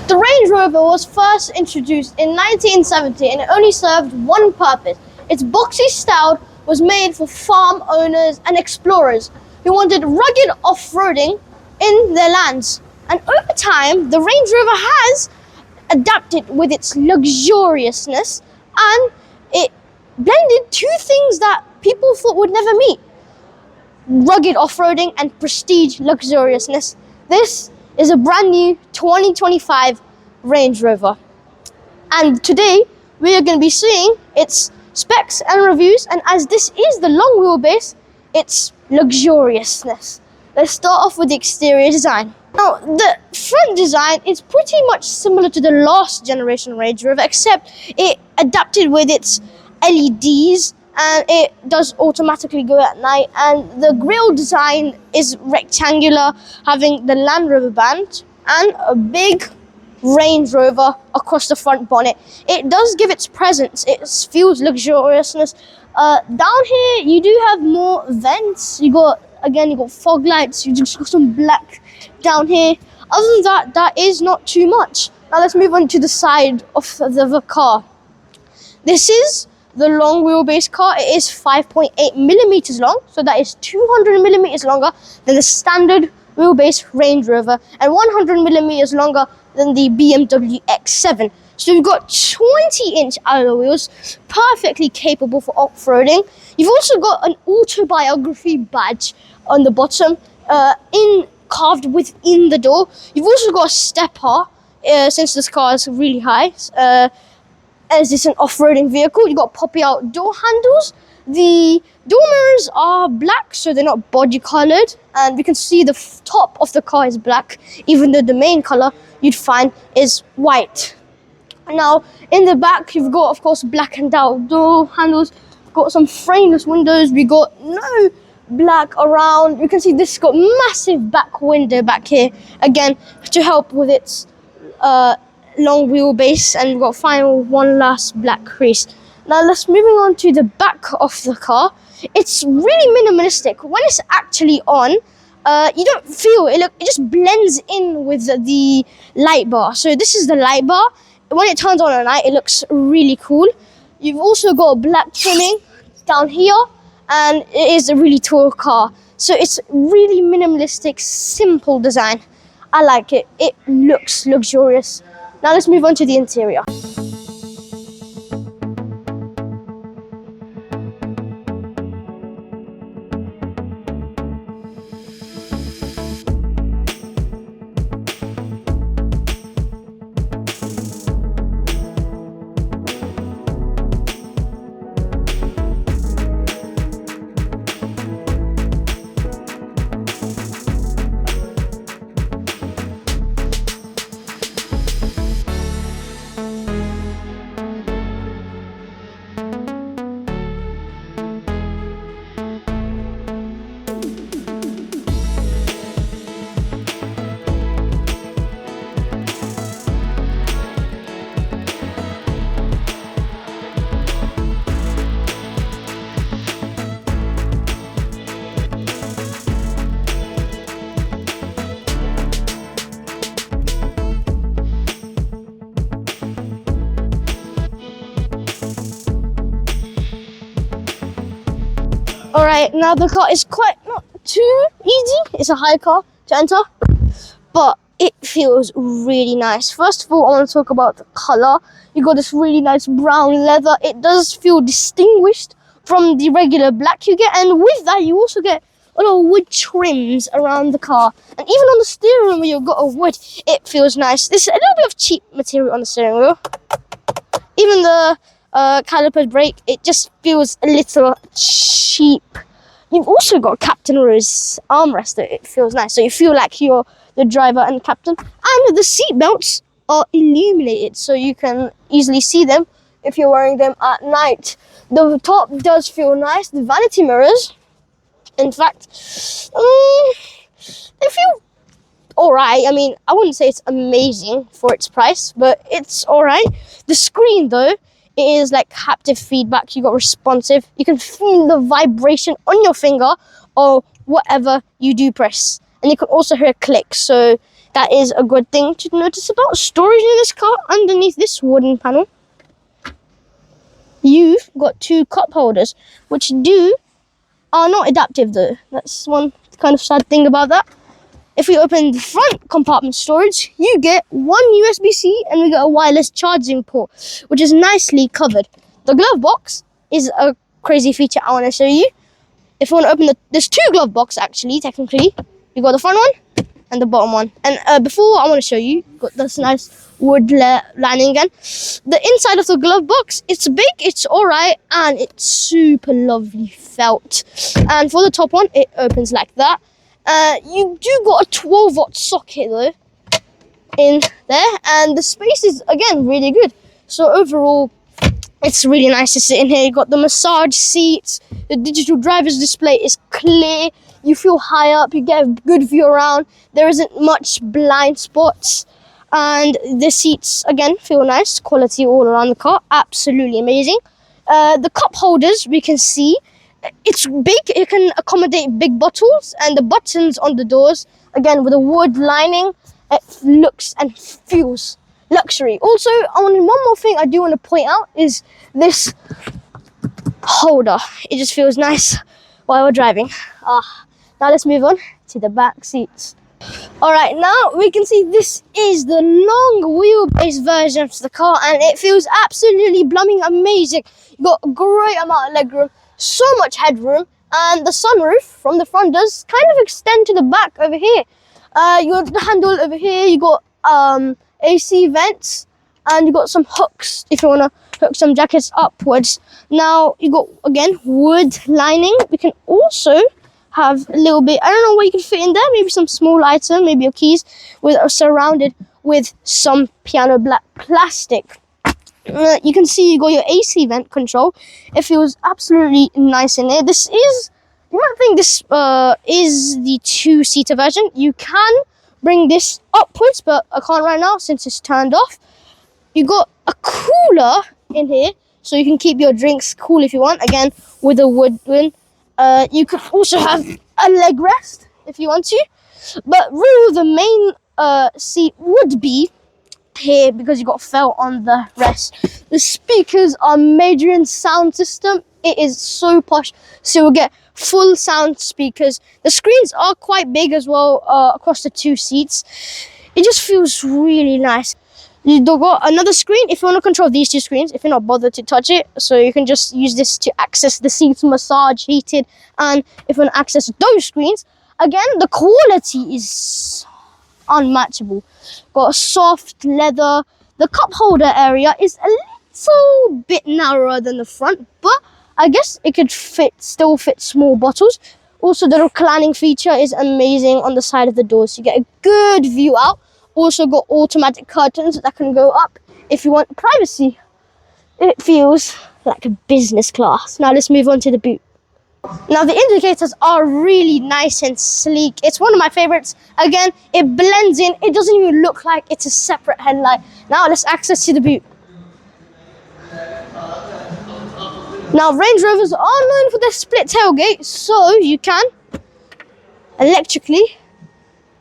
The Range Rover was first introduced in 1970 and it only served one purpose. Its boxy style was made for farm owners and explorers who wanted rugged off-roading in their lands. And over time, the Range Rover has adapted with its luxuriousness, and it blended two things that people thought would never meet: rugged off-roading and prestige luxuriousness. This is a brand new 2025 Range Rover. And today we are going to be seeing its specs and reviews, and as this is the long wheelbase, its luxuriousness. Let's start off with the exterior design. Now, the front design is pretty much similar to the last generation Range Rover, except it adapted with its LEDs and it does automatically go at night, and the grille design is rectangular, having the Land Rover band and a big Range Rover across the front bonnet. It does give its presence, it feels luxuriousness. Down here you do have more vents. You got fog lights, you just got some black down here. Other than that, that is not too much. Now let's move on to the side of the car. This is the long wheelbase car. It is 5.8 millimeters long, so that is 200 millimeters longer than the standard wheelbase Range Rover and 100 millimeters longer than the BMW X7. So you've got 20-inch alloy wheels, perfectly capable for off-roading. You've also got an Autobiography badge on the bottom, carved within the door. You've also got a stepper, since this car is really high. As it's an off-roading vehicle, you've got poppy out door handles. The door mirrors are black, so they're not body colored, and we can see the top of the car is black, even though the main color you'd find is white. Now, in the back, you've got, of course, blackened out door handles. We've got some frameless windows. We got no black around. You can see this has got massive back window back here, again, to help with its long wheelbase, and we've got one last black crease. Now let's moving on to the back of the car. It's really minimalistic. When it's actually on, you don't feel it. It just blends in with the light bar. So this is the light bar. When it turns on at night, it looks really cool. You've also got a black trimming down here, and it is a really tall car. So it's really minimalistic, simple design. I like it. It looks luxurious. Now let's move on to the interior. Alright, now the car is quite not too easy. It's a high car to enter, but it feels really nice. First of all, I want to talk about the color. You got this really nice brown leather. It does feel distinguished from the regular black you get, and with that you also get a lot of wood trims around the car, and even on the steering wheel where you've got a wood, it feels nice. There's a little bit of cheap material on the steering wheel. Even the caliper brake, it just feels a little cheap. You've also got Captain Rose armrest. It feels nice, so you feel like you're the driver and captain. And the seat belts are illuminated, so you can easily see them if you're wearing them at night. The top does feel nice. The vanity mirrors, in fact, they feel alright. I mean, I wouldn't say it's amazing for its price, but it's alright. The screen, though, it is like haptic feedback. You got responsive. You can feel the vibration on your finger or whatever you do press. And you can also hear clicks. So that is a good thing to notice about storage in this car. Underneath this wooden panel, you've got 2 cup holders, which are not adaptive though. That's one kind of sad thing about that. If we open the front compartment storage, you get 1 USB-C and we get a wireless charging port, which is nicely covered. The glove box is a crazy feature I want to show you. If you want to open there's 2 glove boxes actually, technically. You got the front one and the bottom one. And before I want to show you, got this nice wood lining again. The inside of the glove box, it's big, it's alright, and it's super lovely felt. And for the top one, it opens like that. You do got a 12-watt socket though in there, and the space is again really good. So overall, it's really nice to sit in here. You got the massage seats, the digital driver's display is clear. You feel high up, you get a good view around. There isn't much blind spots, and the seats again feel nice. Quality all around the car, absolutely amazing. The cup holders, we can see it's big, it can accommodate big bottles, and the buttons on the doors, again with a wood lining, it looks and feels luxury. Also, one more thing I do want to point out is this holder. It just feels nice while we're driving. Now let's move on to the back seats. Alright, now we can see this is the long wheelbase version of the car, and it feels absolutely blooming amazing. You got a great amount of legroom, so much headroom, and the sunroof from the front does kind of extend to the back over here. You got the handle over here, you got AC vents, and you got some hooks if you want to hook some jackets upwards. Now you got again wood lining. We can also have a little bit, I don't know what you can fit in there, maybe some small item, maybe your keys, surrounded with some piano black plastic. You can see you got your AC vent control. It feels absolutely nice in there. This is, you might think this is the 2-seater version. You can bring this upwards, but I can't right now since it's turned off. You got a cooler in here, so you can keep your drinks cool if you want, again with a wood one. You could also have a leg rest if you want to, but really the main seat would be here because you got felt on the rest. The speakers are major in sound system. It is so posh, so you'll get full sound speakers. The screens are quite big as well across the 2 seats. It just feels really nice. You got another screen if you want to control these 2 screens, if you're not bothered to touch it. So you can just use this to access the seats, massage, heated, and if you want to access those screens, again, the quality is unmatchable. Got a soft leather. The cup holder area is a little bit narrower than the front, but I guess it could still fit small bottles. Also, the reclining feature is amazing on the side of the door, so you get a good view out. Also got automatic curtains that can go up if you want privacy. It feels like a business class. Now let's move on to the boot. Now the indicators are really nice and sleek. It's one of my favorites. Again, it blends in. It doesn't even look like it's a separate headlight. Now let's access to the boot. Now Range Rovers are known for their split tailgate, so you can electrically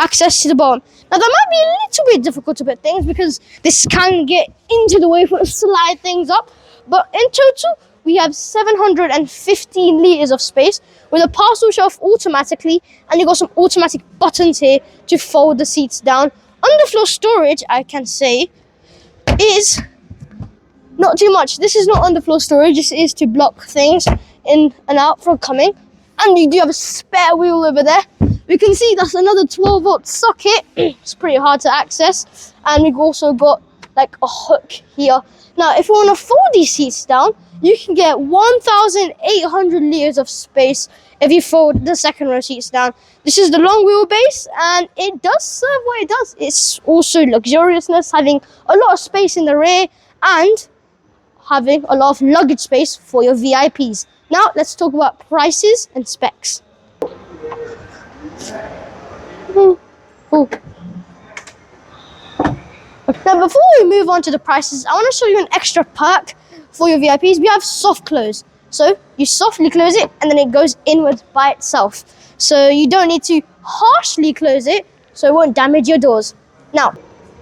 access to the bottom. Now that might be a little bit difficult to put things because this can get into the way if we slide things up, but in total we have 715 litres of space with a parcel shelf automatically, and you got some automatic buttons here to fold the seats down. Underfloor storage, I can say, is not too much. This is not underfloor storage, this is to block things in and out from coming. And you do have a spare wheel over there. We can see that's another 12-volt socket. It's pretty hard to access. And we've also got like a hook here. Now, if you want to fold these seats down, you can get 1,800 litres of space if you fold the second row seats down. This is the long wheelbase, and it does serve what it does. It's also luxuriousness, having a lot of space in the rear and having a lot of luggage space for your VIPs. Now, let's talk about prices and specs. Now, before we move on to the prices, I want to show you an extra perk for your VIPs. We have soft close. So you softly close it and then it goes inwards by itself. So you don't need to harshly close it so it won't damage your doors. Now,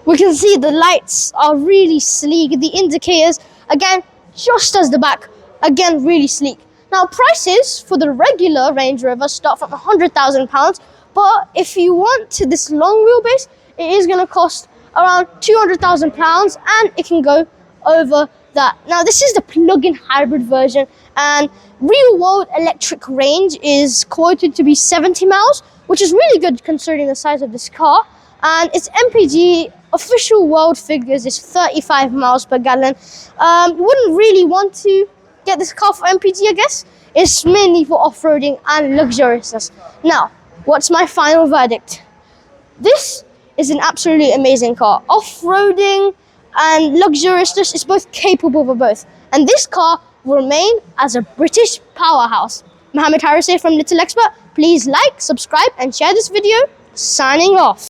we can see the lights are really sleek. The indicators, again, just as the back, again, really sleek. Now, prices for the regular Range Rover start from £100,000, but if you want this long wheelbase, it is going to cost around £200,000, and it can go over that. Now, this is the plug-in hybrid version, and real-world electric range is quoted to be 70 miles, which is really good considering the size of this car. And its MPG official world figures is 35 miles per gallon. You wouldn't really want to get this car for MPG, I guess. It's mainly for off-roading and luxuriousness. Now, what's my final verdict? This is an absolutely amazing car. Off-roading and luxuriousness is both capable of both. And this car will remain as a British powerhouse. Mohammed Harris here from Little Xpert. Please like, subscribe and share this video. Signing off.